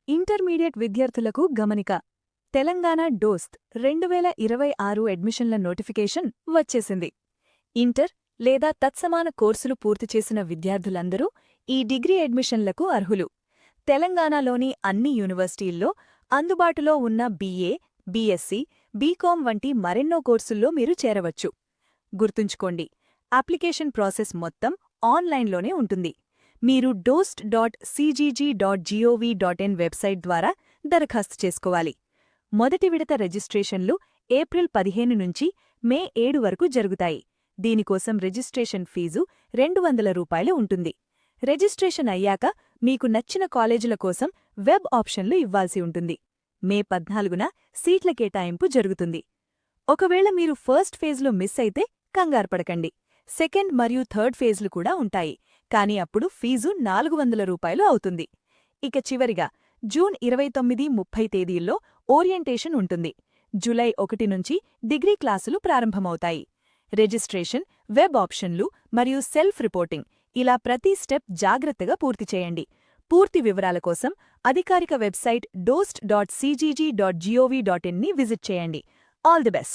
Intermediate విద్యార్థులకు గమనిక. Telangana DOST 2026 అడ్మిషన్ల notification వచ్చేసింది. ఇంటర్ లేదా తత్సమాన కోర్సులు పూర్తి చేసిన విద్యార్థులందరూ ఈ డిగ్రీ అడ్మిషన్లకు అర్హులు. తెలంగాణలోని అన్ని యూనివర్సిటీల్లో అందుబాటులో ఉన్న BA, BSc, BCom వంటి మరెన్నో కోర్సుల్లో మీరు చేరవచ్చు. గుర్తుంచుకోండి, అప్లికేషన్ ప్రాసెస్ మొత్తం ఆన్లైన్లోనే ఉంటుంది. మీరు dost.cgg.gov.in వెబ్సైట్ ద్వారా దరఖాస్తు చేసుకోవాలి. మొదటి విడత రిజిస్ట్రేషన్లు ఏప్రిల్ 15 నుంచి మే 7 వరకు జరుగుతాయి. దీనికోసం రిజిస్ట్రేషన్ ఫీజు రూ. 200 ఉంటుంది. రిజిస్ట్రేషన్ అయ్యాక మీకు నచ్చిన కాలేజీల కోసం వెబ్ ఆప్షన్లు ఇవ్వాల్సి ఉంటుంది. మే 14న సీట్ల కేటాయింపు జరుగుతుంది. ఒకవేళ మీరు ఫస్ట్ ఫేజ్లో మిస్ అయితే కంగారుపడకండి. సెకండ్ మరియు థర్డ్ ఫేజ్లు కూడా ఉంటాయి, కానీ అప్పుడు ఫీజు రూ. 400 అవుతుంది. ఇక చివరిగా జూన్ 29-30 తేదీల్లో ఓరియంటేషన్ ఉంటుంది. జూలై 1 నుంచి డిగ్రీ క్లాసులు ప్రారంభమవుతాయి. రిజిస్ట్రేషన్, వెబ్ ఆప్షన్లు మరియు సెల్ఫ్ రిపోర్టింగ్ ఇలా ప్రతి స్టెప్ జాగ్రత్తగా పూర్తి చేయండి. పూర్తి వివరాల కోసం అధికారిక వెబ్సైట్ dost.cgg.gov.in ని విజిట్ చేయండి. All the best.